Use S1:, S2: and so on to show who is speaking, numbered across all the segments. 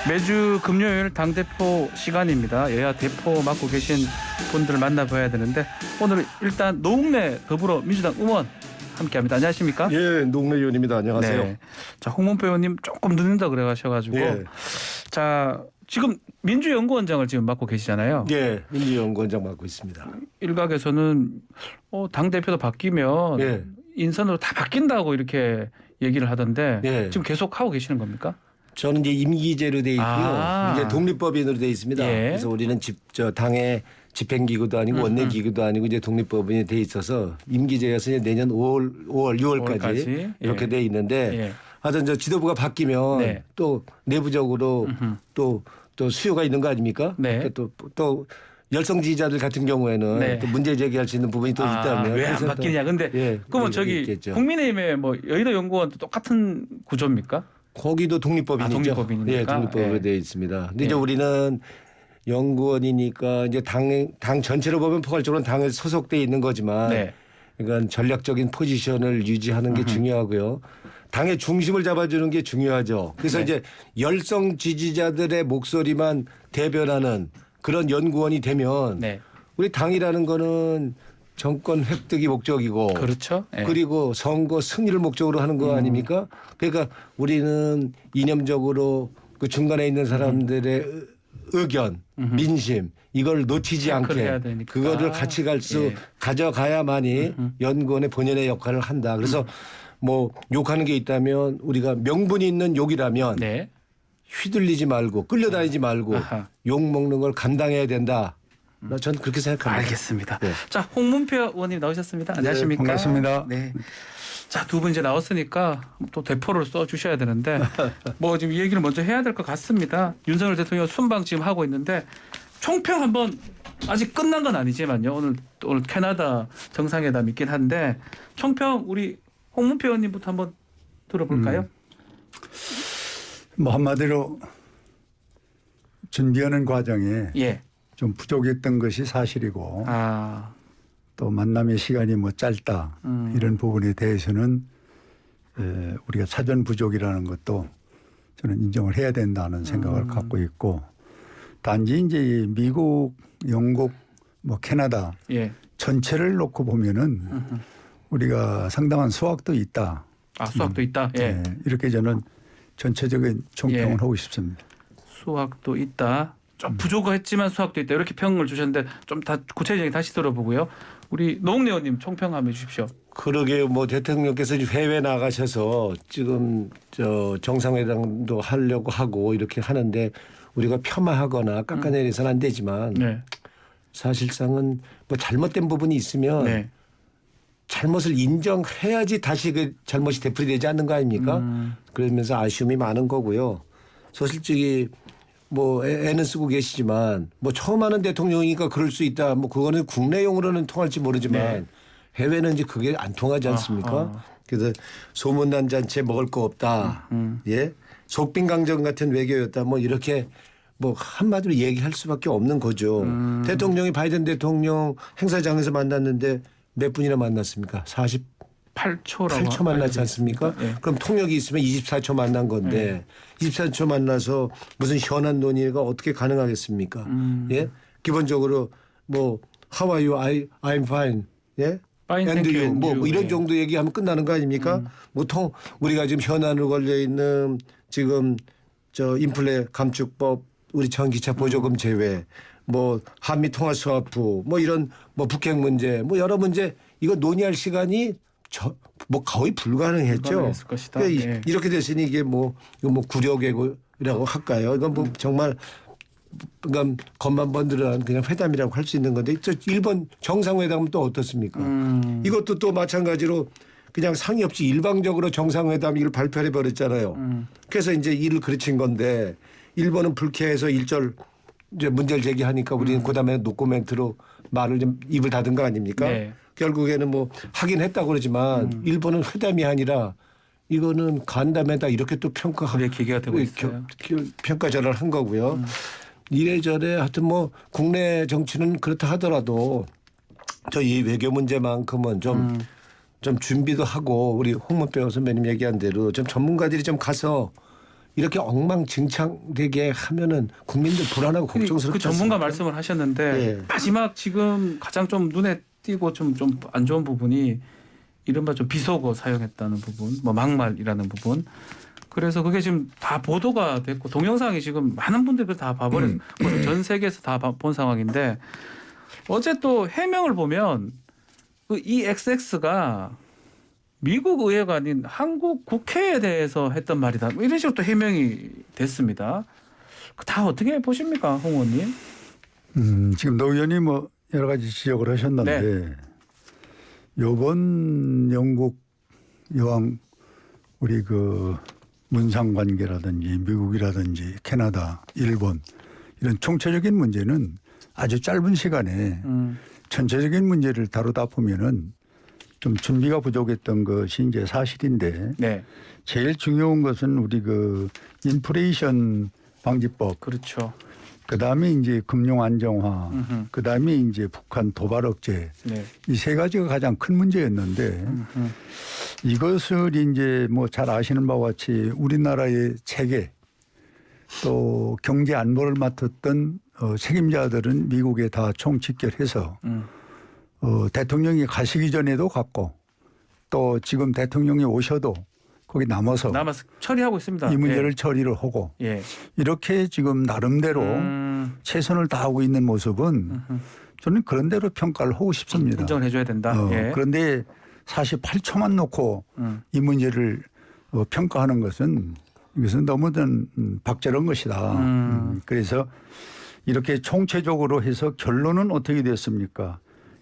S1: 매주 금요일 당대표 시간입니다. 여야 대표 맡고 계신 분들을 만나봐야 되는데 오늘 일단 노웅래 더불어민주당 의원 함께합니다. 안녕하십니까?
S2: 예, 노웅래 의원입니다. 안녕하세요.
S1: 네. 자, 홍문표 의원님 조금 늦는다 그래가셔가지고
S2: 예.
S1: 자 지금 민주연구원장을 지금 맡고 계시잖아요.
S2: 예, 민주연구원장 맡고 있습니다.
S1: 일각에서는 당 대표도 바뀌면
S2: 예.
S1: 인선으로 다 바뀐다고 이렇게 얘기를 하던데
S2: 예.
S1: 지금 계속 하고 계시는 겁니까?
S2: 저는 이제 임기제로 돼 있고요.
S1: 아.
S2: 이제 독립법인으로 돼 있습니다.
S1: 예.
S2: 그래서 우리는 당의 집행기구도 아니고 원내기구도 아니고 이제 독립법인이 돼 있어서 임기제여서 이제 내년 6월까지
S1: 5월까지.
S2: 이렇게
S1: 예.
S2: 돼 있는데
S1: 예.
S2: 하여튼 저 지도부가 바뀌면
S1: 네.
S2: 또 내부적으로 또 수요가 있는 거 아닙니까?
S1: 네.
S2: 또 열성 지지자들 같은 경우에는
S1: 네.
S2: 또 문제 제기할 수 있는 부분이 또 있다면
S1: 왜 안
S2: 그래서 또
S1: 바뀌냐? 근데
S2: 예,
S1: 그러면
S2: 그게
S1: 저기
S2: 있겠죠.
S1: 국민의힘의 뭐 여의도 연구원도 똑같은 구조입니까?
S2: 거기도 독립법인이죠.
S1: 독립법인이니까?
S2: 예, 독립법으로
S1: 예.
S2: 되어 있습니다. 근데
S1: 예.
S2: 이제 우리는 연구원이니까 이제 당 전체로 보면 포괄적으로 당에 소속돼 있는 거지만
S1: 네.
S2: 그러니까 전략적인 포지션을 유지하는 게 중요하고요. 당의 중심을 잡아주는 게 중요하죠. 그래서
S1: 네.
S2: 이제 열성 지지자들의 목소리만 대변하는 그런 연구원이 되면
S1: 네.
S2: 우리 당이라는 거는 정권 획득이 목적이고
S1: 그렇죠. 예.
S2: 그리고 선거 승리를 목적으로 하는 거 아닙니까? 그러니까 우리는 이념적으로 그 중간에 있는 사람들의 의견, 민심 이걸 놓치지
S1: 체크를 해야
S2: 않게
S1: 되니까.
S2: 그거를 같이 갈 수
S1: 예.
S2: 가져가야만이 연구원의 본연의 역할을 한다. 그래서 뭐 욕하는 게 있다면 우리가 명분이 있는 욕이라면
S1: 네.
S2: 휘둘리지 말고 끌려다니지 말고
S1: 아하.
S2: 욕 먹는 걸 감당해야 된다. 저는 그렇게 생각합니다.
S1: 알겠습니다.
S2: 네.
S1: 자, 홍문표 의원님 나오셨습니다. 안녕하십니까?
S3: 반갑습니다.
S1: 네. 자, 두 분 이제 나왔으니까 또 대포를 써 주셔야 되는데 뭐 지금 이 얘기를 먼저 해야 될 것 같습니다. 윤석열 대통령 순방 지금 하고 있는데 총평 한번 아직 끝난 건 아니지만요. 오늘 캐나다 정상회담 있긴 한데 총평 우리 홍문표 의원님부터 한번 들어볼까요?
S3: 뭐 한마디로 준비하는 과정에
S1: 예.
S3: 좀 부족했던 것이 사실이고
S1: 아.
S3: 또 만남의 시간이 뭐 짧다 이런 부분에 대해서는 우리가 사전 부족이라는 것도 저는 인정을 해야 된다는 생각을 갖고 있고 단지 이제 이 미국, 영국, 뭐 캐나다
S1: 예.
S3: 전체를 놓고 보면은 우리가 상당한 수확도 있다.
S1: 아, 수학도 있다. 예.
S3: 네, 이렇게 저는 전체적인 총평을
S1: 예.
S3: 하고 싶습니다.
S1: 수학도 있다. 좀 부족했지만 수학도 있다. 이렇게 평을 주셨는데 좀 다 구체적인 다시 들어보고요. 우리 노웅래 의원님 총평 한번 해주십시오.
S2: 그러게요. 뭐 대통령께서 해외 나가셔서 지금 저 정상회담도 하려고 하고 이렇게 하는데 우리가 폄하하거나 깎아내려서는 안 되지만
S1: 네.
S2: 사실상은 뭐 잘못된 부분이 있으면
S1: 네.
S2: 잘못을 인정해야지 다시 그 잘못이 되풀이되지 않는 거 아닙니까? 그러면서 아쉬움이 많은 거고요. 솔직히 뭐 애는 쓰고 계시지만 뭐 처음 하는 대통령이니까 그럴 수 있다. 뭐 그거는 국내용으로는 통할지 모르지만
S1: 네.
S2: 해외는 이제 그게 안 통하지 않습니까?
S1: 아하.
S2: 그래서 소문난 잔치에 먹을 거 없다. 예. 속빈강정 같은 외교였다. 뭐 이렇게 뭐 한마디로 얘기할 수밖에 없는 거죠. 대통령이 바이든 대통령 행사장에서 만났는데 몇 분이나 만났습니까?
S1: 8초라고
S2: 8초 만났지 않습니까?
S1: 예.
S2: 그럼 통역이 있으면 24초 만난 건데 24초 만나서 무슨 현안 논의가 어떻게 가능하겠습니까? 예? 기본적으로 뭐 How are you? I'm fine. 예?
S1: Fine,
S2: And
S1: thank you,
S2: you?
S1: and
S2: 뭐
S1: you.
S2: 이런
S1: 예.
S2: 정도 얘기하면 끝나는 거 아닙니까? 보통 우리가 지금 현안으로 걸려 있는 지금 저 인플레 감축법, 우리 전기차 보조금 제외, 뭐 한미 통화 스와프, 뭐 이런 뭐 북핵 문제, 뭐 여러 문제 이거 논의할 시간이 뭐 거의 불가능했죠.
S1: 불가능했을 것이다.
S2: 그러니까
S1: 예.
S2: 이렇게 됐으니 이게 뭐 이거 뭐 구려개구라고 할까요? 이건 뭐 정말 그러니까 겉만 번들은 그냥 회담이라고 할 수 있는 건데 저 일본 정상회담은 또 어떻습니까? 이것도 또 마찬가지로 그냥 상의 없이 일방적으로 정상회담 이걸 발표해 버렸잖아요. 그래서 이제 일을 그르친 건데 일본은 불쾌해서 일절 이제 문제를 제기하니까 우리는 그다음에 노코멘트로 말을 좀 입을 닫은 거 아닙니까?
S1: 네.
S2: 결국에는 뭐 하긴 했다고 그러지만 일본은 회담이 아니라 이거는 간담회다 이렇게 또
S1: 그게 기계가 되고 있어요.
S2: 평가절하를 한 거고요. 이래저래 하여튼 뭐 국내 정치는 그렇다 하더라도 저 이 외교 문제만큼은 좀 준비도 하고 우리 홍문표 선배님 얘기한 대로 좀 전문가들이 좀 가서 이렇게 엉망진창되게 하면은 국민들 불안하고 걱정스럽지
S1: 그 전문가
S2: 않습니까?
S1: 말씀을 하셨는데
S2: 예.
S1: 마지막 지금 가장 좀 눈에 띄고 좀 안 좋은 부분이 이른바 좀 비속어 사용했다는 부분, 뭐 막말이라는 부분. 그래서 그게 지금 다 보도가 됐고 동영상이 지금 많은 분들이 다 봐버린 전 세계에서 다 본 상황인데 어제 또 해명을 보면 그 EXX가 미국 의회가 아닌 한국 국회에 대해서 했던 말이다. 뭐 이런 식으로 또 해명이 됐습니다. 다 어떻게 보십니까, 홍 의원님?
S3: 지금 노 의원이 뭐 여러 가지 지적을 하셨는데 요번 영국 여왕 우리 그 문상 관계라든지 미국이라든지 캐나다, 일본 이런 총체적인 문제는 아주 짧은 시간에 전체적인 문제를 다루다 보면은 좀 준비가 부족했던 것이 이제 사실인데
S1: 네,
S3: 제일 중요한 것은 우리 그 인플레이션 방지법,
S1: 그렇죠.
S3: 그 다음에 이제 금융 안정화, 그 다음에 이제 북한 도발 억제
S1: 네,
S3: 이 세 가지가 가장 큰 문제였는데 이것을 이제 뭐 잘 아시는 바와 같이 우리나라의 체계 또 경제 안보를 맡았던 책임자들은 미국에 다 총집결해서 대통령이 가시기 전에도 갔고 또 지금 대통령이 오셔도 거기 남아서
S1: 처리하고 있습니다.
S3: 이 문제를 처리를 하고
S1: 예.
S3: 이렇게 지금 나름대로 최선을 다하고 있는 모습은 저는 그런 대로 평가를 하고 싶습니다.
S1: 인정을 해줘야 된다. 예.
S3: 그런데 48초만 놓고 이 문제를 평가하는 것은 이것은 너무 박절한 것이다. 그래서 이렇게 총체적으로 해서 결론은 어떻게 됐습니까?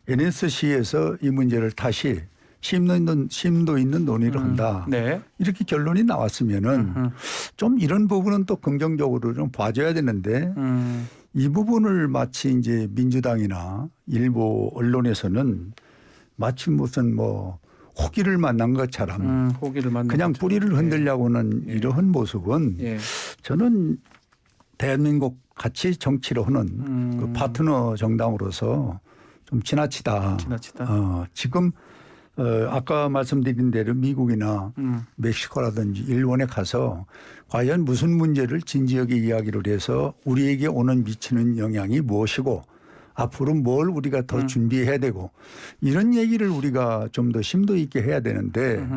S3: NSC에서 이 문제를 다시 심도 있는 논의를 한다.
S1: 네.
S3: 이렇게 결론이 나왔으면은 좀 이런 부분은 또 긍정적으로 좀 봐줘야 되는데 이 부분을 마치 이제 민주당이나 일부 언론에서는 마치 무슨 뭐 호기를 만난 것처럼
S1: 호기를 만난
S3: 그냥
S1: 것처럼.
S3: 뿌리를 흔들려고는 이러한 모습은
S1: 예.
S3: 저는 대한민국 같이 정치를 하는 그 파트너 정당으로서 좀 지나치다. 지금 아까 말씀드린 대로 미국이나 멕시코라든지 일본에 가서 과연 무슨 문제를 진지하게 이야기를 해서 우리에게 오는 미치는 영향이 무엇이고 앞으로 뭘 우리가 더 준비해야 되고 이런 얘기를 우리가 좀 더 심도 있게 해야 되는데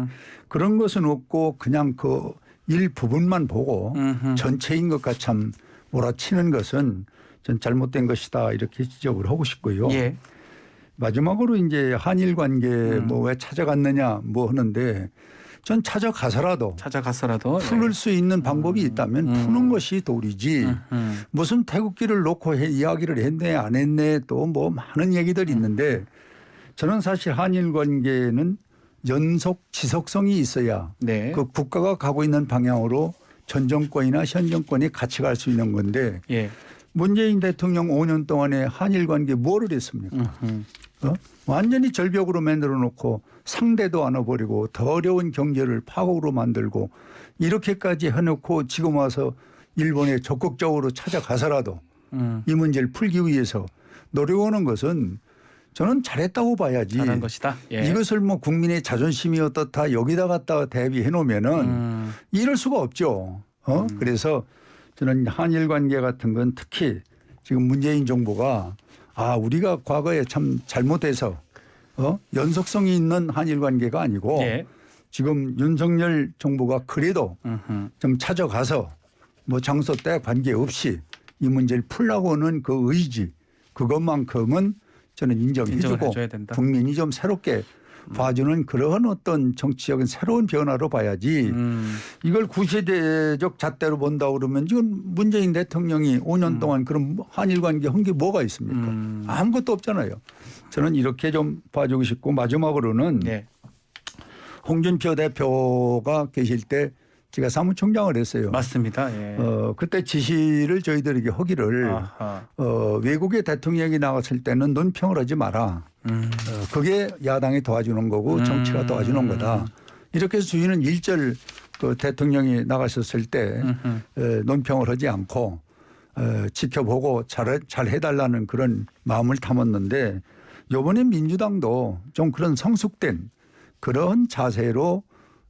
S3: 그런 것은 없고 그냥 그 일부분만 보고 전체인 것과 참 몰아치는 것은 전 잘못된 것이다 이렇게 지적을 하고 싶고요.
S1: 예.
S3: 마지막으로 이제 한일 관계 뭐 왜 찾아갔느냐 뭐 하는데 전 찾아가서라도 풀을 수 있는 방법이 있다면 푸는 것이 도리지 무슨 태극기를 놓고 이야기를 했네 안 했네 또 뭐 많은 얘기들이 있는데 저는 사실 한일 관계는 연속 지속성이 있어야
S1: 네.
S3: 그 국가가 가고 있는 방향으로 전 정권이나 현 정권이 같이 갈 수 있는 건데
S1: 예.
S3: 문재인 대통령 5년 동안에 한일 관계 뭐를 했습니까? 완전히 절벽으로 만들어 놓고 상대도 안아버리고 더 어려운 경제를 파국으로 만들고 이렇게까지 해놓고 지금 와서 일본에 적극적으로 찾아가서라도 이 문제를 풀기 위해서 노력하는 것은 저는 잘했다고 봐야지.
S1: 잘한 것이다. 예.
S3: 이것을 뭐 국민의 자존심이 어떻다 여기다 갖다가 대비해 놓으면은 이럴 수가 없죠. 그래서 저는 한일 관계 같은 건 특히 지금 문재인 정부가 우리가 과거에 참 잘못해서 연속성이 있는 한일 관계가 아니고
S1: 예.
S3: 지금 윤석열 정부가 그래도 좀 찾아가서 뭐 장소 때 관계없이 이 문제를 풀려고 하는 그 의지 그것만큼은 저는 인정해주고 국민이 좀 새롭게 봐주는 그러한 어떤 정치적인 새로운 변화로 봐야지 이걸 구시대적 잣대로 본다 그러면 지금 문재인 대통령이 5년 동안 그런 한일 관계 한 게 뭐가 있습니까? 아무것도 없잖아요. 저는 이렇게 좀 봐주고 싶고 마지막으로는
S1: 네.
S3: 홍준표 대표가 계실 때 제가 사무총장을 했어요.
S1: 맞습니다. 예.
S3: 그때 지시를 저희들에게 하기를 외국의 대통령이 나갔을 때는 논평을 하지 마라. 그게 야당이 도와주는 거고 정치가 도와주는 거다. 이렇게 해서 저희는 일절 그 대통령이 나가셨을 때 논평을 하지 않고 지켜보고 잘 해달라는 그런 마음을 담았는데 이번에 민주당도 좀 그런 성숙된 그런 자세로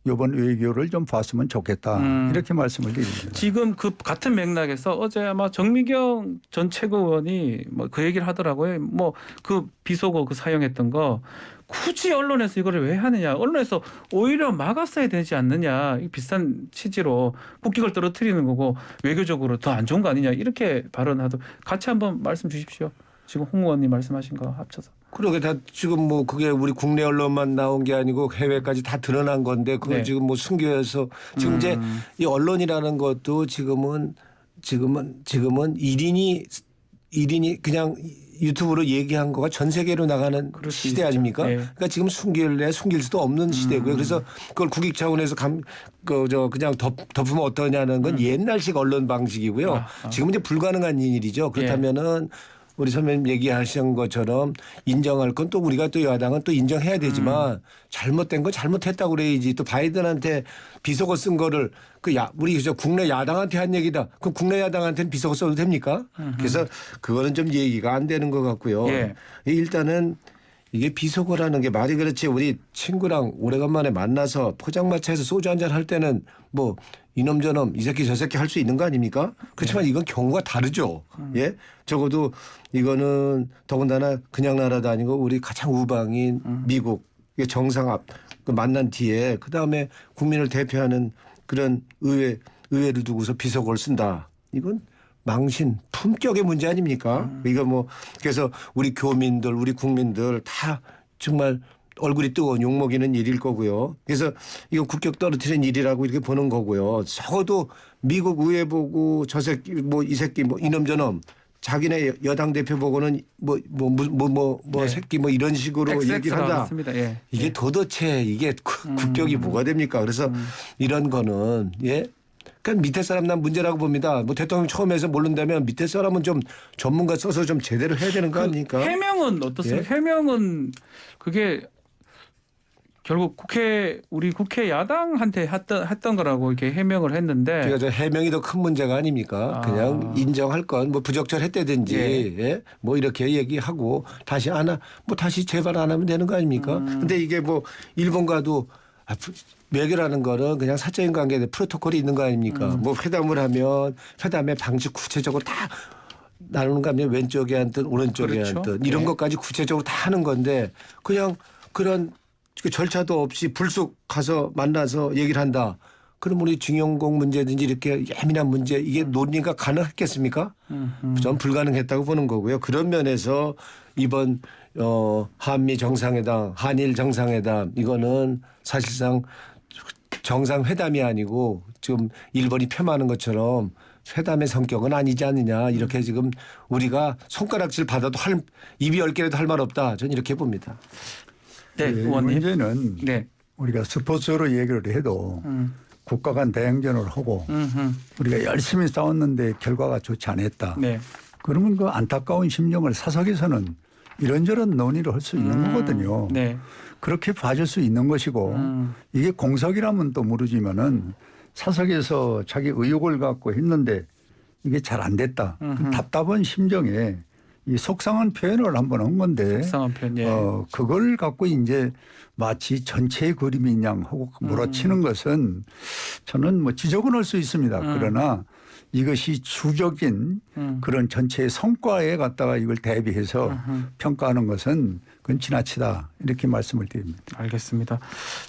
S3: 이번 외교를 좀 봤으면 좋겠다. 이렇게 말씀을 드립니다.
S1: 지금 그 같은 맥락에서 어제 아마 정미경 전 최고위원이 뭐 그 얘기를 하더라고요. 뭐 그 비속어 그 사용했던 거 굳이 언론에서 이거를 왜 하느냐. 언론에서 오히려 막았어야 되지 않느냐. 이 비슷한 취지로 국익을 떨어뜨리는 거고 외교적으로 더 안 좋은 거 아니냐. 이렇게 발언하도 같이 한번 말씀 주십시오. 지금 홍 의원님 말씀하신 거 합쳐서.
S2: 그러게 다 지금 뭐 그게 우리 국내 언론만 나온 게 아니고 해외까지 다 드러난 건데 그걸
S1: 네.
S2: 지금 뭐 숨겨서 지금 이제 이 언론이라는 것도 지금은 1인이 그냥 유튜브로 얘기한 거가 전 세계로 나가는
S1: 그럴 수
S2: 시대
S1: 있죠.
S2: 아닙니까?
S1: 네.
S2: 그러니까 지금 숨길 수도 없는 시대고요. 그래서 그걸 국익 차원에서 그냥 덮으면 어떠냐는 건 옛날식 언론 방식이고요. 지금 이제 불가능한 일이죠. 그렇다면은 우리 선배님 얘기하신 것처럼 인정할 건 또 우리가 또 여당은 또 인정해야 되지만 잘못된 건 잘못했다고 그래야지. 또 바이든한테 비속어 쓴 거를 우리 국내 야당한테 한 얘기다. 그럼 국내 야당한테는 비속어 써도 됩니까? 그래서 그거는 좀 얘기가 안 되는 것 같고요.
S1: 예.
S2: 일단은 이게 비속어라는 게 말이 그렇지 우리 친구랑 오래간만에 만나서 포장마차에서 소주 한잔 할 때는 뭐 이놈 저놈 이 새끼 저 새끼 할 수 있는 거 아닙니까? 그렇지만 이건 경우가 다르죠. 예, 적어도 이거는 더군다나 그냥 나라도 아니고 우리 가장 우방인 미국 정상 앞 만난 뒤에 그 다음에 국민을 대표하는 그런 의회를 두고서 비속어를 쓴다. 이건 망신, 품격의 문제 아닙니까? 이거 뭐 그래서 우리 교민들, 우리 국민들 다 정말 얼굴이 뜨거운 욕먹이는 일일 거고요. 그래서 이거 국격 떨어뜨리는 일이라고 이렇게 보는 거고요. 적어도 미국 의회 보고 저 새끼 뭐 이 새끼 뭐 이놈 저놈 자기네 여당 대표 보고는
S1: 네.
S2: 새끼 뭐 이런 식으로 얘기를 한다.
S1: 예.
S2: 이게 도대체 이게 국격이 뭐가 됩니까? 그래서 이런 거는 그러니까 밑에 사람 난 문제라고 봅니다. 뭐 대통령 처음에서 모른다면 밑에 사람은 좀 전문가 써서 좀 제대로 해야 되는 거 아닙니까?
S1: 해명은 어떻습니까? 해명은 그게 결국 우리 국회 야당한테 했던 거라고 이렇게 해명을 했는데.
S2: 제가 해명이 더 큰 문제가 아닙니까? 그냥 인정할 건 뭐 부적절했다든지 뭐 이렇게 얘기하고 다시 재발 안 하면 되는 거 아닙니까? 근데 이게 뭐 일본과도 외교라는 거는 그냥 사적인 관계에 프로토콜이 있는 거 아닙니까? 뭐 회담을 하면 회담의 방식 구체적으로 다 나누는 거 하면 왼쪽에 앉든 오른쪽에
S1: 그렇죠.
S2: 앉든 이런
S1: 네.
S2: 것까지 구체적으로 다 하는 건데 그냥 그런 절차도 없이 불쑥 가서 만나서 얘기를 한다. 그럼 우리 징용공 문제든지 이렇게 예민한 문제 이게 논의가 가능했겠습니까? 전 불가능했다고 보는 거고요. 그런 면에서 이번 한미 정상회담, 한일 정상회담 이거는 사실상 정상회담이 아니고 지금 일본이 폄하하는 것처럼 회담의 성격은 아니지 않느냐 이렇게 지금 우리가 손가락질 받아도 입이 10개라도 할 말 없다. 저는 이렇게 봅니다.
S1: 네,
S3: 이
S1: 의원님.
S3: 문제는
S1: 네.
S3: 우리가 스포츠로 얘기를 해도 국가 간 대행전을 하고 우리가 열심히 싸웠는데 결과가 좋지 않았다.
S1: 네.
S3: 그러면 그 안타까운 심정을 사석에서는 이런저런 논의를 할 수 있는 거거든요.
S1: 네.
S3: 그렇게 봐줄 수 있는 것이고 이게 공석이라면 또 모르지만은 사석에서 자기 의혹을 갖고 했는데 이게 잘 안 됐다. 그 답답한 심정에 이 속상한 표현을 한번 한 건데
S1: 속상한 표현. 예.
S3: 그걸 갖고 이제 마치 전체의 그림인 양 하고 몰아치는 것은 저는 뭐 지적은 할 수 있습니다. 그러나 이것이 주적인 그런 전체의 성과에 갖다가 이걸 대비해서 평가하는 것은 그건 지나치다 이렇게 말씀을 드립니다.
S1: 알겠습니다.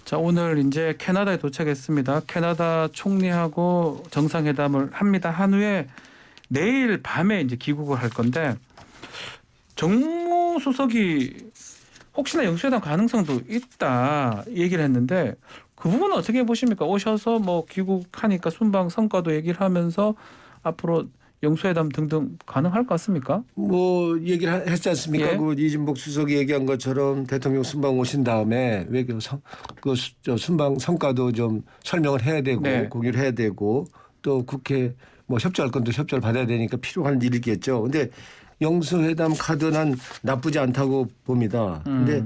S1: 자, 오늘 이제 캐나다에 도착했습니다. 캐나다 총리하고 정상회담을 합니다. 한 후에 내일 밤에 이제 귀국을 할 건데 정무수석이 혹시나 영수회담 가능성도 있다 얘기를 했는데 그 부분은 어떻게 보십니까? 오셔서 뭐 귀국하니까 순방 성과도 얘기를 하면서 앞으로 영수회담 등등 가능할 것 같습니까?
S2: 뭐 얘기를 했지 않습니까?
S1: 예.
S2: 그 이진복 수석이 얘기한 것처럼 대통령 순방 오신 다음에 외교 순방 성과도 좀 설명을 해야 되고
S1: 네.
S2: 공유를 해야 되고 또 국회 뭐 협조할 건도 협조를 받아야 되니까 필요한 일이겠죠. 근데 영수회담 카드는 나쁘지 않다고 봅니다. 근데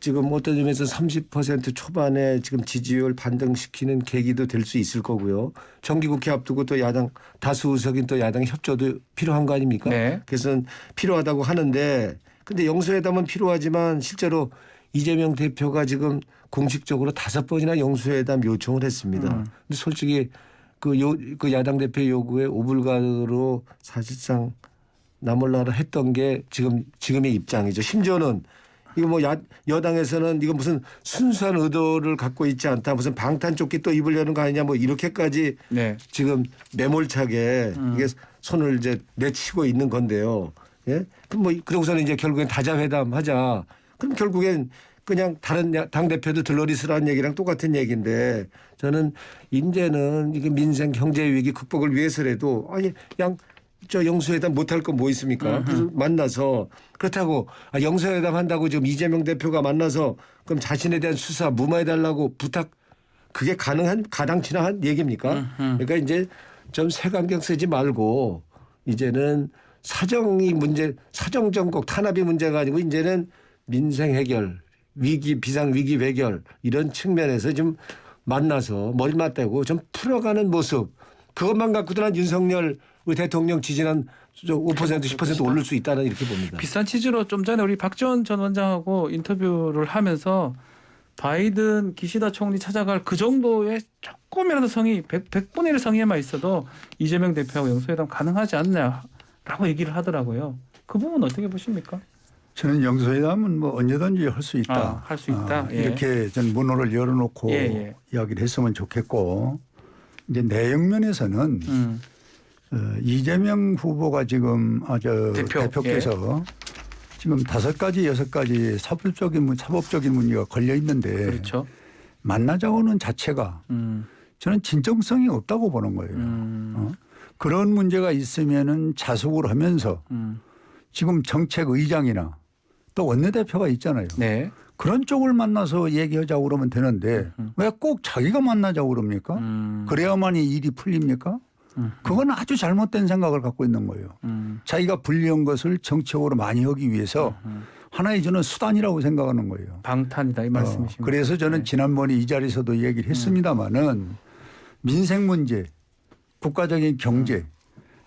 S2: 지금 어떤 점에서 30% 초반에 지금 지지율 반등시키는 계기도 될 수 있을 거고요. 정기국회 앞두고 또 야당 다수 의석인 또 야당의 협조도 필요한 거 아닙니까?
S1: 네.
S2: 그래서 필요하다고 하는데 근데 영수회담은 필요하지만 실제로 이재명 대표가 지금 공식적으로 5번이나 영수회담 요청을 했습니다. 근데 솔직히 그 야당 대표 요구에 오불가로 사실상 나몰라라 했던 게 지금의 입장이죠. 심지어는 이거 뭐 여당에서는 이거 무슨 순수한 의도를 갖고 있지 않다. 무슨 방탄조끼 또 입으려는 거 아니냐 뭐 이렇게까지
S1: 네.
S2: 지금 매몰차게 이게 손을 이제 내치고 있는 건데요. 예? 그럼 뭐 그러고서는 이제 결국엔 다자회담 하자. 그럼 결국엔 그냥 다른 당 대표도 들러리스라는 얘기랑 똑같은 얘기인데 저는 이제는 이게 민생 경제 위기 극복을 위해서라도 아니 저 영수회담 못할 건 뭐 있습니까? 그래서 만나서 그렇다고 영수회담 한다고 지금 이재명 대표가 만나서 그럼 자신에 대한 수사 무마해달라고 부탁 그게 가당치나 얘기입니까? 그러니까 이제 좀 색안경 쓰지 말고 이제는 사정 정국 탄압이 문제가 아니고 이제는 민생 해결 비상 위기 해결 이런 측면에서 좀 만나서 머리 맞대고 좀 풀어가는 모습 그것만 갖고도 난 윤석열 우리 대통령 지지는 5% 10% 오를 수 있다는 이렇게 봅니다.
S1: 비싼 취지로 좀 전에 우리 박지원 전 원장하고 인터뷰를 하면서 바이든 기시다 총리 찾아갈 그 정도의 조금이라도 성의 100분의 1 성의만 있어도 이재명 대표하고 영수회담 가능하지 않냐라고 얘기를 하더라고요. 그 부분 어떻게 보십니까?
S3: 저는 영수회담은 뭐 언제든지 할 수 있다.
S1: 할 수 있다. 예.
S3: 이렇게 전 문호를 열어놓고 이야기를 했으면 좋겠고 이제 내용 면에서는 이재명 후보가 지금 대표께서 지금 5가지 6가지 사법적인 문제가 걸려 있는데
S1: 그렇죠.
S3: 만나자고는 자체가 저는 진정성이 없다고 보는 거예요. 그런 문제가 있으면은 자숙을 하면서 지금 정책의장이나 또 원내대표가 있잖아요.
S1: 네.
S3: 그런 쪽을 만나서 얘기하자고 그러면 되는데 왜 꼭 자기가 만나자고 그럽니까? 그래야만이 일이 풀립니까? 그건 아주 잘못된 생각을 갖고 있는 거예요. 자기가 불리한 것을 정치적으로 많이 하기 위해서 하나의 저는 수단이라고 생각하는 거예요.
S1: 방탄이다 이 말씀이십니까?
S3: 그래서 저는 지난번에 이 자리에서도 얘기를 했습니다마는 민생 문제, 국가적인 경제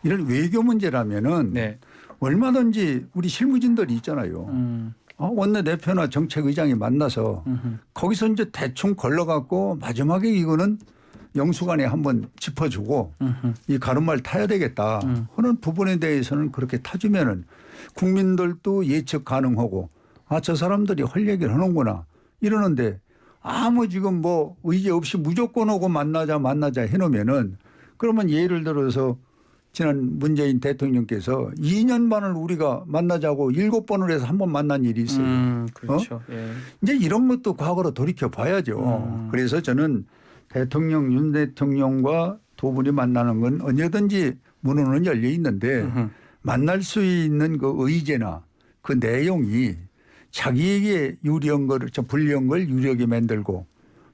S3: 이런 외교 문제라면은
S1: 네.
S3: 얼마든지 우리 실무진들이 있잖아요. 원내대표나 정책의장이 만나서 거기서 이제 대충 걸러갖고 마지막에 이거는 영수관에 한번 짚어주고 이 가름말 타야 되겠다 하는 부분에 대해서는 그렇게 타주면은 국민들도 예측 가능하고 저 사람들이 할 얘기를 하는구나 이러는데 아무 지금 뭐 의지 없이 무조건 오고 만나자 해놓으면은 그러면 예를 들어서 지난 문재인 대통령께서 2년 반을 우리가 만나자고 7번을 해서 한 번 만난 일이 있어요.
S1: 그렇죠. 예.
S3: 이제 이런 것도 과거로 돌이켜 봐야죠. 그래서 저는 윤 대통령과 두 분이 만나는 건 언제든지 문은 열려 있는데 만날 수 있는 그 의제나 그 내용이 자기에게 유리한 걸, 불리한 걸 유리하게 만들고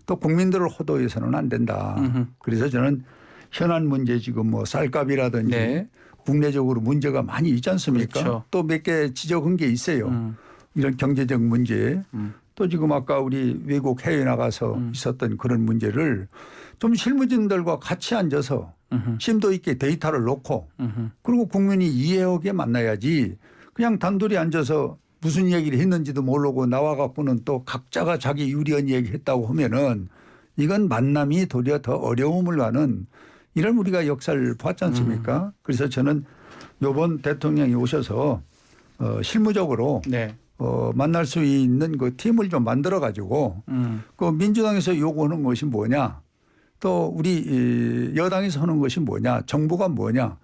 S3: 또 국민들을 호도해서는 안 된다. 그래서 저는 현안 문제 지금 뭐 쌀값이라든지
S1: 네.
S3: 국내적으로 문제가 많이 있지 않습니까?
S1: 그렇죠.
S3: 또 몇 개 지적한 게 있어요. 이런 경제적 문제 또 지금 아까 우리 외국 해외 나가서 있었던 그런 문제를 좀 실무진들과 같이 앉아서 심도 있게 데이터를 놓고 그리고 국민이 이해하게 만나야지 그냥 단둘이 앉아서 무슨 얘기를 했는지도 모르고 나와 갖고는 또 각자가 자기 유리한 얘기했다고 하면은 이건 만남이 도리어 더 어려움을 가는 이런 우리가 역사를 봤지 않습니까? 그래서 저는 이번 대통령이 오셔서 실무적으로
S1: 네.
S3: 만날 수 있는 그 팀을 좀 만들어 가지고 그 민주당에서 요구하는 것이 뭐냐 또 우리 여당에서 하는 것이 뭐냐 정부가 뭐냐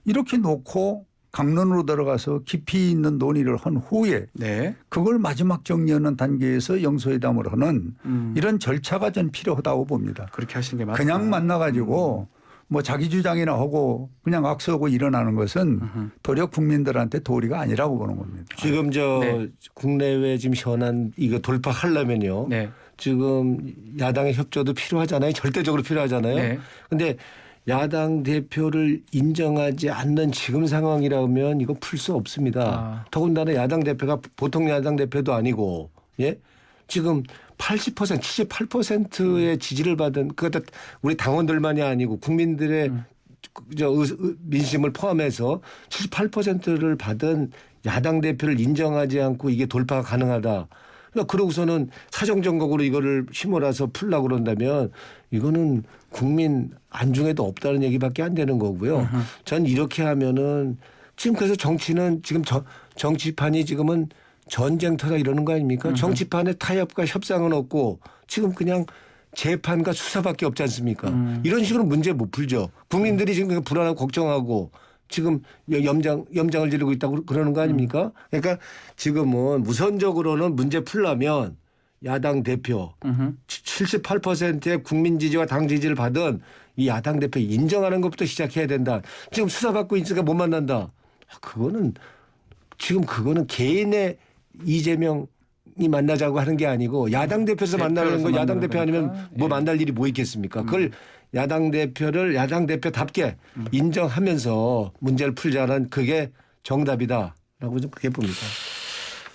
S3: 이렇게 놓고 강론으로 들어가서 깊이 있는 논의를 한 후에
S1: 네.
S3: 그걸 마지막 정리하는 단계에서 영수회담을 하는 이런 절차가 전 필요하다고 봅니다.
S1: 그렇게 하시는 게 맞다.
S3: 그냥 만나 가지고 뭐 자기 주장이나 하고 그냥 악수하고 일어나는 것은 도리어 국민들한테 도리가 아니라고 보는 겁니다.
S2: 지금 국내외 지금 현안 이거 돌파하려면요.
S1: 네.
S2: 지금 야당의 협조도 필요하잖아요. 절대적으로 필요하잖아요. 그런데 야당 대표를 인정하지 않는 지금 상황이라면 이거 풀 수 없습니다. 더군다나 야당 대표가 보통 야당 대표도 아니고 지금 80% 78%의 지지를 받은 그것도 우리 당원들만이 아니고 국민들의 민심을 포함해서 78%를 받은 야당 대표를 인정하지 않고 이게 돌파가 가능하다. 그러고서는 사정정국으로 이거를 휘몰아서 풀려고 그런다면 이거는 국민 안중에도 없다는 얘기밖에 안 되는 거고요. 전 이렇게 하면은 지금 그래서 정치는 지금 정치판이 지금은 전쟁터다 이러는 거 아닙니까? 정치판에 타협과 협상은 없고 지금 그냥 재판과 수사밖에 없지 않습니까? 이런 식으로 문제 못 풀죠. 국민들이 지금 불안하고 걱정하고 지금 염장을 지르고 있다고 그러는 거 아닙니까? 그러니까 지금은 우선적으로는 문제 풀려면 야당 대표 78%의 국민 지지와 당 지지를 받은 이 야당 대표 인정하는 것부터 시작해야 된다. 지금 수사받고 있으니까 못 만난다. 그거는 개인의 이재명이 만나자고 하는 게 아니고 야당 대표에서 만나는 거 야당 대표 아니면 뭐 만날 일이 뭐 있겠습니까? 그걸 야당 대표를 야당 대표답게 인정하면서 문제를 풀자는 그게 정답이다라고 좀 그렇게 봅니다.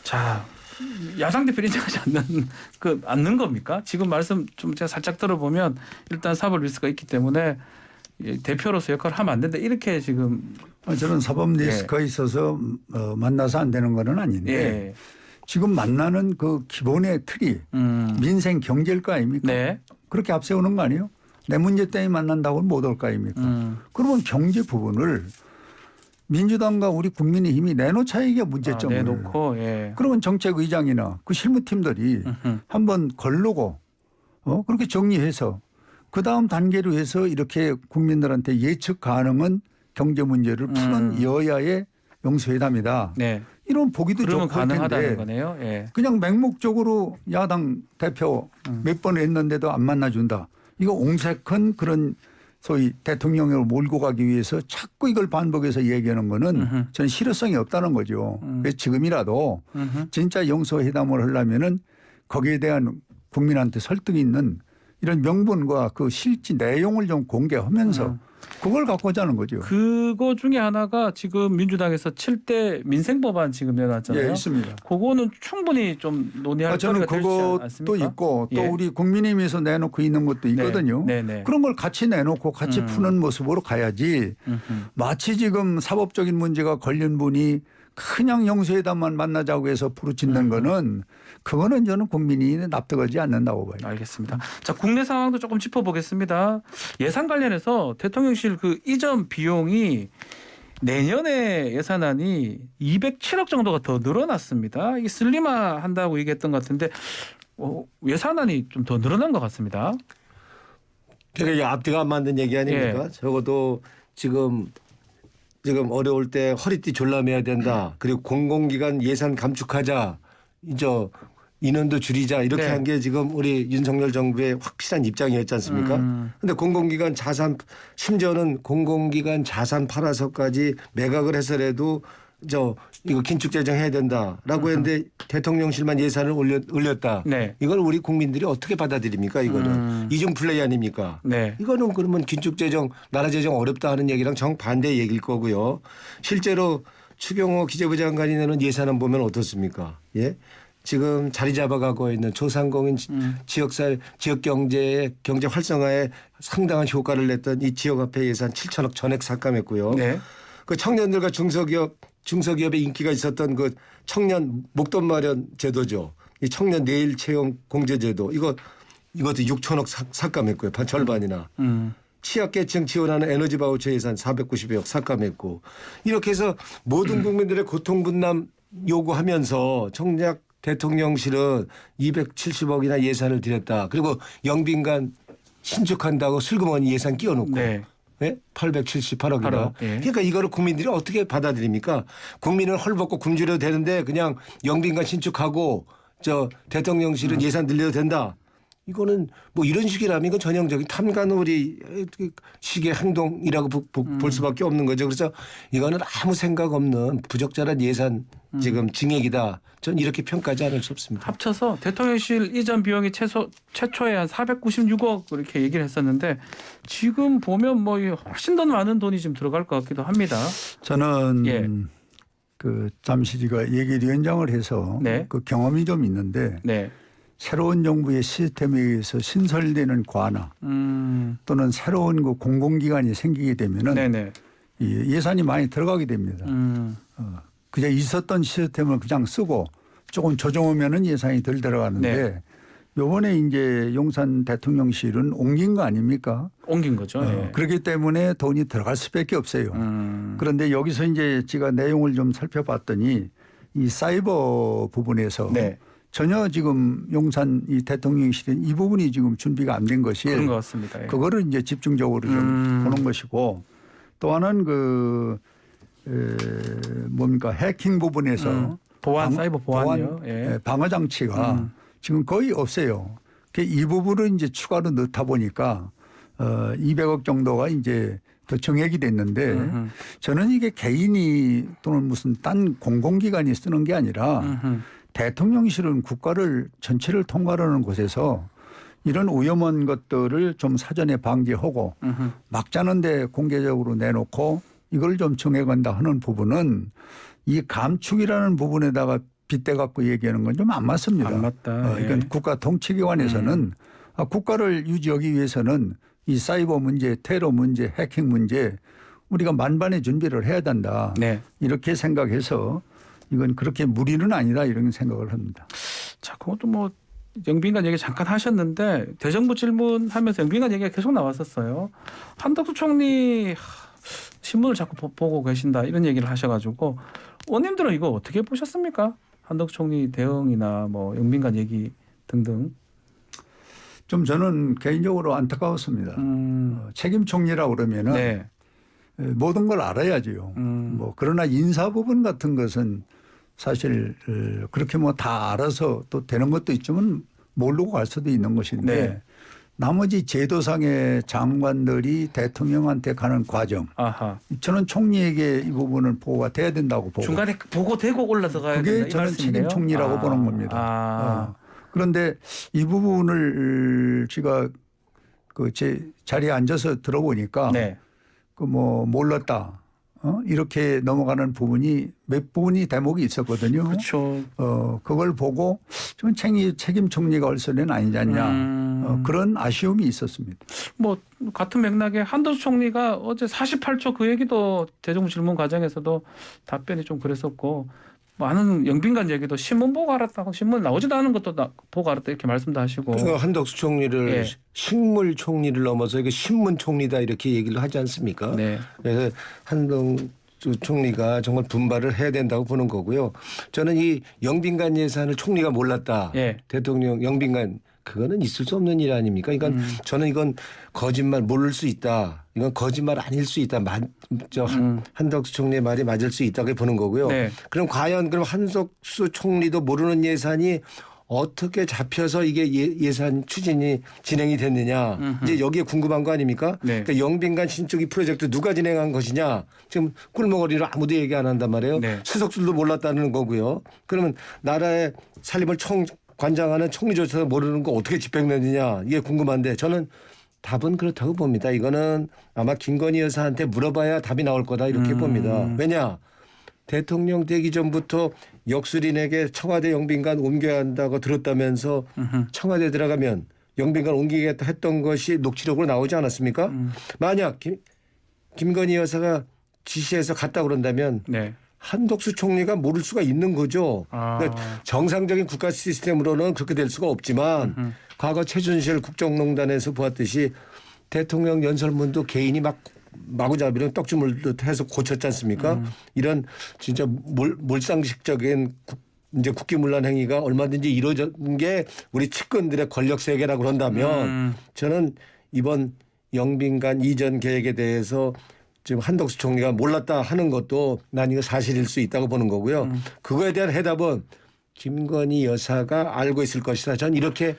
S1: 자, 야당 대표를 인정하지 않는 겁니까? 지금 말씀 좀 제가 살짝 들어보면 일단 사법 리스크가 있기 때문에 대표로서 역할을 하면 안 된다. 이렇게 지금
S3: 저는 사법 리스크가 있어서 만나서 안 되는 건 아닌데 지금 만나는 그 기본의 틀이 민생 경제일 거 아닙니까?
S1: 네.
S3: 그렇게 앞세우는 거 아니에요? 내 문제 때문에 만난다고는 못 올 거 아닙니까? 그러면 경제 부분을 민주당과 우리 국민의힘이 내놓자 이게 문제점을.
S1: 내놓고
S3: 그러면 정책의장이나 그 실무팀들이 한번 걸르고 그렇게 정리해서 그다음 단계로 해서 이렇게 국민들한테 예측 가능한 경제 문제를 푸는 여야의 영수회담이다.
S1: 네.
S3: 이런 보기도
S1: 그러면
S3: 좋을 텐데
S1: 가능하다는 거네요. 예.
S3: 그냥 맹목적으로 야당 대표 몇 번 했는데도 안 만나준다. 이거 옹색한 그런 소위 대통령으로 몰고 가기 위해서 자꾸 이걸 반복해서 얘기하는 거는 전 실효성이 없다는 거죠. 그래서 지금이라도 진짜 영수회담을 하려면은 거기에 대한 국민한테 설득이 있는 이런 명분과 그 실제 내용을 좀 공개하면서 그걸 갖고 오자는 거죠.
S1: 그거 중에 하나가 지금 민주당에서 7대 민생법안 지금 내놨잖아요.
S3: 예, 있습니다.
S1: 그거는 충분히 좀 논의할
S3: 저는
S1: 거리가 되지
S3: 그것도
S1: 않습니까?
S3: 있고 또
S1: 예.
S3: 우리 국민의힘에서 내놓고 있는 것도 있거든요.
S1: 네, 네.
S3: 그런 걸 같이 내놓고 같이 푸는 모습으로 가야지 마치 지금 사법적인 문제가 걸린 분이 그냥 영수회담만 만나자고 해서 부르짖는 거는 그거는 저는 국민이 납득하지 않는다고 봐요.
S1: 알겠습니다. 자, 국내 상황도 조금 짚어보겠습니다. 예산 관련해서 대통령실 그 이전 비용이 내년에 예산안이 207억 정도가 더 늘어났습니다. 이게 슬림화한다고 얘기했던 것 같은데 예산안이 좀 더 늘어난 것 같습니다.
S2: 그러니까 앞뒤가 안 맞는 얘기 아닙니까? 적어도 지금 어려울 때 허리띠 졸라매야 된다. 그리고 공공기관 예산 감축하자. 이제 인원도 줄이자. 이렇게 한 게 지금 우리 윤석열 정부의 확실한 입장이었지 않습니까? 그런데 공공기관 자산 심지어는 공공기관 자산 팔아서까지 매각을 해서라도 이거 긴축재정 해야 된다라고 했는데 대통령실만 예산을 올렸다.
S1: 네.
S2: 이걸 우리 국민들이 어떻게 받아들입니까? 이거는 이중 플레이 아닙니까?
S1: 네.
S2: 이거는 그러면 긴축재정 나라 재정 어렵다 하는 얘기랑 정반대 얘기일 거고요. 실제로 추경호 기재부 장관이 내는 예산안 보면 어떻습니까? 예? 지금 자리 잡아가고 있는 소상공인 지역 경제 활성화에 상당한 효과를 냈던 이 지역화폐 예산 7천억 전액 삭감했고요.
S1: 네.
S2: 그 청년들과 중소기업의 인기가 있었던 그 청년 목돈 마련 제도죠. 이 청년 내일 채용 공제 제도 이것도 6천억 삭감했고요. 반 절반이나. 취약계층 지원하는 에너지 바우처 예산 490억 삭감했고 이렇게 해서 모든 국민들의 고통 분담 요구하면서 정작 대통령실은 270억이나 예산을 들였다. 그리고 영빈관 신축한다고 슬그머니 예산 끼워놓고.
S1: 네.
S2: 네? 878억이나.
S1: 예.
S2: 그러니까 이거를 국민들이 어떻게 받아들입니까? 국민을 헐벗고 굶주려도 되는데 그냥 영빈관 신축하고 대통령실은 예산 늘려도 된다. 이거는 뭐 이런 식이라면 이건 전형적인 탐관오리 식의 행동이라고 볼 수밖에 없는 거죠. 그래서 이거는 아무 생각 없는 부적절한 예산 지금 증액이다. 전 이렇게 평가하지 않을 수 없습니다.
S1: 합쳐서 대통령실 이전 비용이 최초에 한 496억 이렇게 얘기를 했었는데 지금 보면 뭐 훨씬 더 많은 돈이 지금 들어갈 것 같기도 합니다.
S3: 저는 그 잠시 제가 예결위원장을 해서
S1: 네.
S3: 그 경험이 좀 있는데
S1: 네.
S3: 새로운 정부의 시스템에 의해서 신설되는 관화 또는 새로운 그 공공기관이 생기게 되면은
S1: 네네.
S3: 예산이 많이 들어가게 됩니다. 그냥 있었던 시스템을 그냥 쓰고 조금 조정하면은 예산이 덜 들어가는데
S1: 네.
S3: 요번에 이제 용산 대통령실은 옮긴 거 아닙니까?
S1: 옮긴 거죠. 예.
S3: 그렇기 때문에 돈이 들어갈 수밖에 없어요. 그런데 여기서 이제 제가 내용을 좀 살펴봤더니 이 사이버 부분에서
S1: 네.
S3: 전혀 지금 용산 이 대통령실은 이 부분이 지금 준비가 안 된 것이
S1: 그런 것 같습니다. 예.
S3: 그거를 이제 집중적으로 좀 보는 것이고 또 하나는 뭡니까 해킹 부분에서
S1: 보안, 사이버 보안이요. 예.
S3: 방어 장치가 지금 거의 없어요. 이 부분을 이제 추가로 넣다 보니까 200억 정도가 이제 더 정액이 됐는데 저는 이게 개인이 또는 무슨 딴 공공기관이 쓰는 게 아니라 대통령실은 국가를 전체를 통과하는 곳에서 이런 위험한 것들을 좀 사전에 방지하고 막 짜는데 공개적으로 내놓고 이걸 좀 정해간다 하는 부분은 이 감축이라는 부분에다가 빗대 갖고 얘기하는 건 좀 안 맞습니다.
S1: 안 맞다. 예.
S3: 그러니까 국가 통치기관에서는 국가를 유지하기 위해서는 이 사이버 문제, 테러 문제, 해킹 문제 우리가 만반의 준비를 해야 된다.
S1: 네.
S3: 이렇게 생각해서 이건 그렇게 무리는 아니다 이런 생각을 합니다.
S1: 자, 그것도 뭐 영빈관 얘기 잠깐 하셨는데 대정부 질문하면서 영빈관 얘기가 계속 나왔었어요. 한덕수 총리 신문을 자꾸 보고 계신다 이런 얘기를 하셔가지고 의원님들은 이거 어떻게 보셨습니까? 한덕수 총리 대응이나 뭐 영빈관 얘기 등등.
S3: 좀 저는 개인적으로 안타까웠습니다. 책임 총리라고 그러면은
S1: 네.
S3: 모든 걸 알아야지요. 뭐 그러나 인사 부분 같은 것은 사실 그렇게 뭐 다 알아서 또 되는 것도 있지만 모르고 갈 수도 있는 것인데
S1: 네.
S3: 나머지 제도상의 장관들이 대통령한테 가는 과정.
S1: 아하.
S3: 저는 총리에게 이 부분은 보고가 돼야 된다고 보고.
S1: 중간에 보고되고 올라서 가야 된다.
S3: 그게
S1: 이
S3: 저는
S1: 말씀이네요?
S3: 책임 총리라고 보는 겁니다.
S1: 아.
S3: 그런데 이 부분을 제가 제 자리에 앉아서 들어보니까
S1: 네.
S3: 뭐 몰랐다. 이렇게 넘어가는 부분이 몇 부분이 대목이 있었거든요.
S1: 그렇죠.
S3: 그걸 보고 좀 책임 총리가 올 소리는 아니지 않냐. 그런 아쉬움이 있었습니다.
S1: 뭐 같은 맥락에 한덕수 총리가 어제 48초 그 얘기도 대정부 질문 과정에서도 답변이 좀 그랬었고 많은 영빈관 얘기도 신문 보고 알았다고 신문 나오지도 않은 것도 보고 알았다 이렇게 말씀도 하시고.
S2: 그래서 한덕수 총리를
S1: 예.
S2: 식물 총리를 넘어서 이게 신문 총리다 이렇게 얘기를 하지 않습니까?
S1: 네.
S2: 그래서 한덕수 총리가 정말 분발을 해야 된다고 보는 거고요. 저는 이 영빈관 예산을 총리가 몰랐다.
S1: 예.
S2: 대통령 영빈관 그거는 있을 수 없는 일 아닙니까? 그러니까 저는 이건 거짓말 모를 수 있다. 이건 거짓말 아닐 수 있다. 한덕수 총리의 말이 맞을 수 있다고 보는 거고요.
S1: 네.
S2: 그럼 과연 한덕수 총리도 모르는 예산이 어떻게 잡혀서 이게 예산 추진이 진행이 됐느냐. 이제 여기에 궁금한 거 아닙니까?
S1: 네.
S2: 그러니까 영빈관 신축 이 프로젝트 누가 진행한 것이냐. 지금 꿀먹거리로 아무도 얘기 안 한단 말이에요.
S1: 네.
S2: 수석들도 몰랐다는 거고요. 그러면 나라의 살림을 관장하는 총리조차도 모르는 거 어떻게 집행되느냐. 이게 궁금한데 저는 답은 그렇다고 봅니다. 이거는 아마 김건희 여사한테 물어봐야 답이 나올 거다 이렇게 봅니다. 왜냐. 대통령 되기 전부터 역술인에게 청와대 영빈관 옮겨야 한다고 들었다면서 청와대 들어가면 영빈관 옮기겠다 했던 것이 녹취록으로 나오지 않았습니까? 만약 김건희 여사가 지시해서 갔다 그런다면
S1: 네.
S2: 한덕수 총리가 모를 수가 있는 거죠. 그러니까 정상적인 국가 시스템으로는 그렇게 될 수가 없지만 과거 최순실 국정농단에서 보았듯이 대통령 연설문도 개인이 막 마구잡이로 떡주물듯 해서 고쳤지 않습니까? 이런 진짜 몰상식적인 이제 국기문란 행위가 얼마든지 이루어진 게 우리 측근들의 권력 세계라고 그런다면 저는 이번 영빈관 이전 계획에 대해서 지금 한덕수 총리가 몰랐다 하는 것도 난 이거 사실일 수 있다고 보는 거고요. 그거에 대한 해답은 김건희 여사가 알고 있을 것이다. 저는 이렇게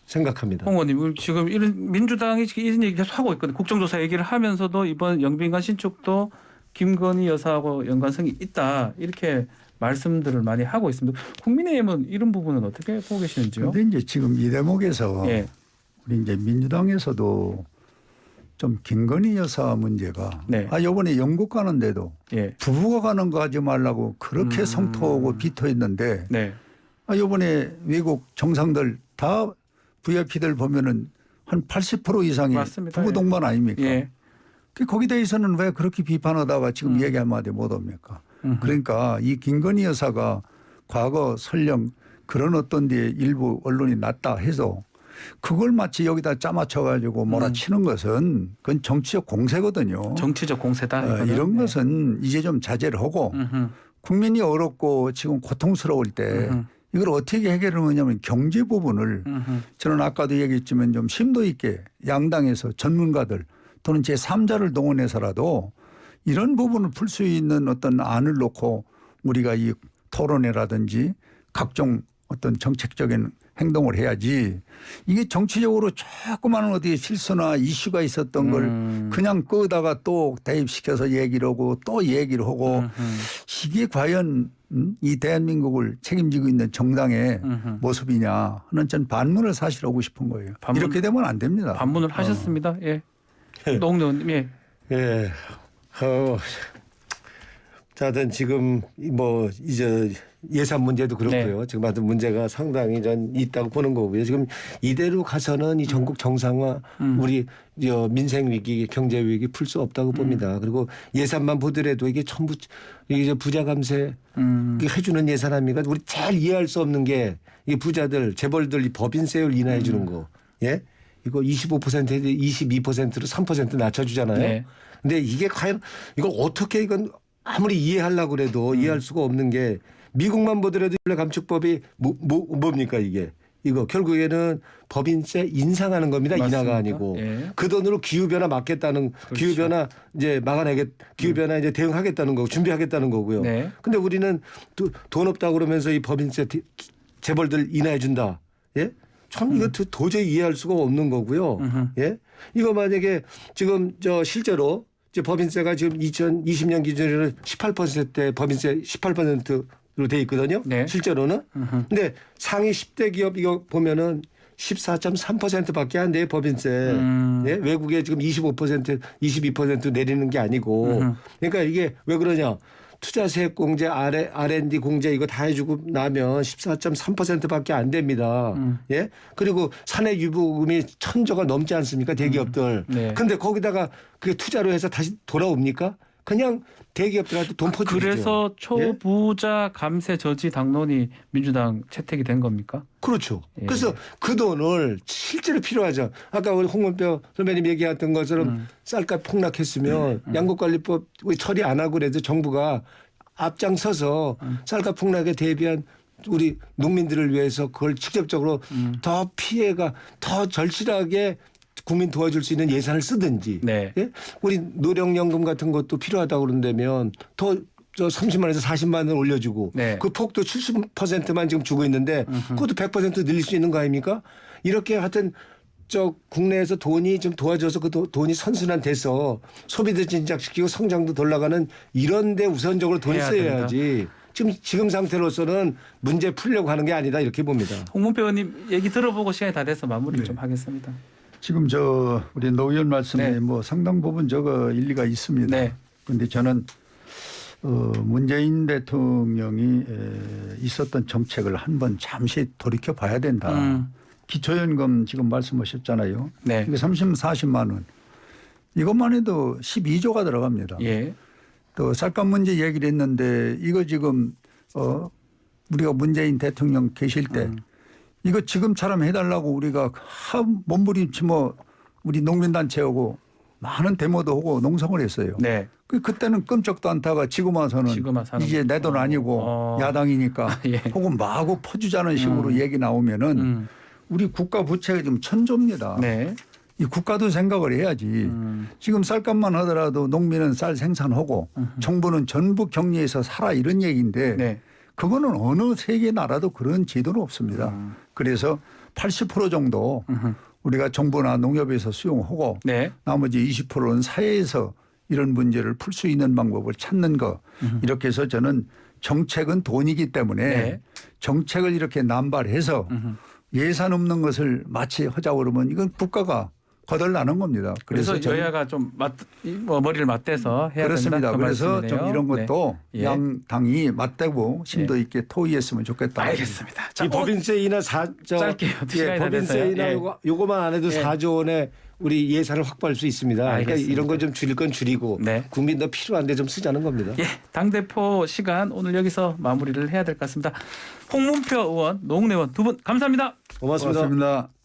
S2: 생각합니다.
S1: 홍 의원님 지금 이런 민주당이 이런 얘기 계속 하고 있거든요. 국정조사 얘기를 하면서도 이번 영빈관 신축도 김건희 여사하고 연관성이 있다 이렇게 말씀들을 많이 하고 있습니다. 국민의힘은 이런 부분은 어떻게 보고 계시는지요?
S3: 그런데 이제 지금 이 대목에서
S1: 예.
S3: 우리 이제 민주당에서도 좀 김건희 여사 문제가
S1: 네.
S3: 이번에 영국 가는데도
S1: 예.
S3: 부부가 가는 거 하지 말라고 그렇게 성토하고 비토했는데
S1: 네.
S3: 이번에 외국 정상들 다 VIP들 보면은 한 80% 이상이
S1: 맞습니다.
S3: 부부 동반 아닙니까?
S1: 예.
S3: 거기에 대해서는 왜 그렇게 비판하다가 지금 얘기 한마디 못 합니까? 그러니까 이 김건희 여사가 과거 설령 그런 어떤 데 일부 언론이 났다 해서 그걸 마치 여기다 짜맞춰 가지고 몰아치는 것은 그건 정치적 공세거든요.
S1: 정치적 공세다. 이거는.
S3: 이런
S1: 네.
S3: 것은 이제 좀 자제를 하고
S1: 음흠.
S3: 국민이 어렵고 지금 고통스러울 때 이걸 어떻게 해결을 하냐면 경제 부분을 저는 아까도 얘기했지만 좀 심도 있게 양당에서 전문가들 또는 제3자를 동원해서라도 이런 부분을 풀 수 있는 어떤 안을 놓고 우리가 이 토론회라든지 각종 어떤 정책적인 행동을 해야지 이게 정치적으로 조그마한 어디에 실수나 이슈가 있었던 걸 그냥 끄다가 또 대입시켜서 얘기를 하고 또 얘기를 하고 이게 과연 이 대한민국을 책임지고 있는 정당의 모습이냐 하는 전 반문을 사실 하고 싶은 거예요. 이렇게 되면 안 됩니다.
S1: 반문을 하셨습니다. 예. 노웅래 의원님. 예.
S2: 예. 하여튼 지금 뭐 이제 예산 문제도 그렇고요. 지금 하여튼 문제가 상당히 전 있다고 보는 거고요. 지금 이대로 가서는 이 전국 정상화 우리 민생 위기, 경제 위기 풀 수 없다고 봅니다. 그리고 예산만 보더라도 이게 전부 이게 부자 감세 해주는 예산 아닙니까? 우리 제일 이해할 수 없는 게 이 부자들 재벌들 이 법인세율 인하해 주는 거. 예? 이거 25%에서 22%로 3% 낮춰주잖아요.
S1: 네.
S2: 근데 이게 과연 이걸 어떻게 이건 아무리 이해하려고 그래도 이해할 수가 없는 게 미국만 보더라도 감축법이 뭡니까 이게. 이거 결국에는 법인세 인상하는 겁니다.
S1: 맞습니다.
S2: 인하가 아니고.
S1: 예.
S2: 그 돈으로 기후변화 막겠다는
S1: 그렇죠.
S2: 기후변화 이제 기후변화 이제 대응하겠다는 거고 준비하겠다는 거고요.
S1: 네.
S2: 근데 우리는 돈 없다고 그러면서 이 법인세 재벌들 인하해 준다. 예? 참 이거 도저히 이해할 수가 없는 거고요. 예? 이거 만약에 지금 실제로 이제 법인세가 지금 2020년 기준으로 18%대 법인세 18%로 돼 있거든요.
S1: 네.
S2: 실제로는. 근데 상위 10대 기업 이거 보면은 14.3%밖에 안 돼요, 법인세. 예? 외국에 지금 25%, 22% 내리는 게 아니고. 그러니까 이게 왜 그러냐. 투자세액 공제, R&D 공제 이거 다 해주고 나면 14.3%밖에 안 됩니다. 예? 그리고 사내 유보금이 1,000조가 넘지 않습니까? 대기업들.
S1: 네.
S2: 근데 거기다가 그게 투자로 해서 다시 돌아옵니까? 그냥 대기업들한테 돈 퍼주죠.
S1: 그래서 초부자 감세 저지 당론이 민주당 채택이 된 겁니까?
S2: 그렇죠.
S1: 예.
S2: 그래서 그 돈을 실제로 필요하죠. 아까 우리 홍문표 선배님 얘기했던 것처럼 쌀값 폭락했으면 양국관리법 처리 안 하고 그래도 정부가 앞장서서 쌀값 폭락에 대비한 우리 농민들을 위해서 그걸 직접적으로 더 피해가 더 절실하게 국민 도와줄 수 있는 예산을 쓰든지.
S1: 네.
S2: 예? 우리 노령연금 같은 것도 필요하다고 그런다면 더 30만 원에서 40만 원을 올려주고
S1: 네.
S2: 그 폭도 70%만 지금 주고 있는데 그것도 100% 늘릴 수 있는 거 아닙니까? 이렇게 하여튼 국내에서 돈이 좀 도와줘서 그 돈이 선순환 돼서 소비도 진작시키고 성장도 돌아가는 이런 데 우선적으로 돈이
S1: 해야
S2: 써야지. 지금 상태로서는 문제 풀려고 하는 게 아니다 이렇게 봅니다.
S1: 홍문표 의원님 얘기 들어보고 시간이 다 돼서 마무리 좀 하겠습니다.
S3: 지금 우리 노 의원 말씀에
S1: 네.
S3: 뭐 상당 부분 일리가 있습니다.
S1: 네.
S3: 그런데 저는 문재인 대통령이 있었던 정책을 한번 잠시 돌이켜 봐야 된다. 기초연금 지금 말씀하셨잖아요.
S1: 네.
S3: 이게 40만 원. 이것만 해도 12조가 들어갑니다.
S1: 예.
S3: 또 쌀값 문제 얘기를 했는데 이거 지금 우리가 문재인 대통령 계실 때 이거 지금처럼 해달라고 우리가 몸부림치 우리 농민단체하고 많은 데모도 하고 농성을 했어요.
S1: 네.
S3: 그때는 끔찍도 않다가 지금 와서는 이제 내 돈 아니고 야당이니까
S1: 예.
S3: 혹은 마구 퍼주자는 식으로 얘기 나오면은 우리 국가 부채가 지금 천조입니다.
S1: 네.
S3: 이 국가도 생각을 해야지. 지금 쌀값만 하더라도 농민은 쌀 생산하고 정부는 전부 격리해서 살아 이런 얘기인데
S1: 네.
S3: 그거는 어느 세계 나라도 그런 제도는 없습니다. 그래서 80% 정도 우리가 정부나 농협에서 수용하고
S1: 네.
S3: 나머지 20%는 사회에서 이런 문제를 풀 수 있는 방법을 찾는 거. 이렇게 해서 저는 정책은 돈이기 때문에
S1: 네.
S3: 정책을 이렇게 남발해서 예산 없는 것을 마치 하자고 그러면 이건 국가가 거덜나는 겁니다.
S1: 그래서
S3: 저는
S1: 여야가 좀 머리를 맞대서 해야
S3: 그렇습니다.
S1: 된다. 그
S3: 그래서
S1: 말씀이네요.
S3: 좀 이런 것도
S1: 네. 예.
S3: 양당이 맞대고 심도 있게 토의했으면 좋겠다.
S1: 알겠습니다. 자,
S2: 이 법인세 인하
S1: 짧게요. 시간이 다
S2: 법인세
S1: 돼서요.
S2: 인하
S1: 예.
S2: 요거만 안 해도
S1: 예.
S2: 4조 원의 우리 예산을 확보할 수 있습니다. 그러니까
S1: 알겠습니다.
S2: 이런 거 좀 줄일 건 줄이고
S1: 네.
S2: 국민도 필요한데 좀 쓰자는 겁니다.
S1: 예, 당대표 시간 오늘 여기서 마무리를 해야 될 것 같습니다. 홍문표 의원, 노웅래 의원 두 분 감사합니다.
S2: 고맙습니다.
S3: 고맙습니다.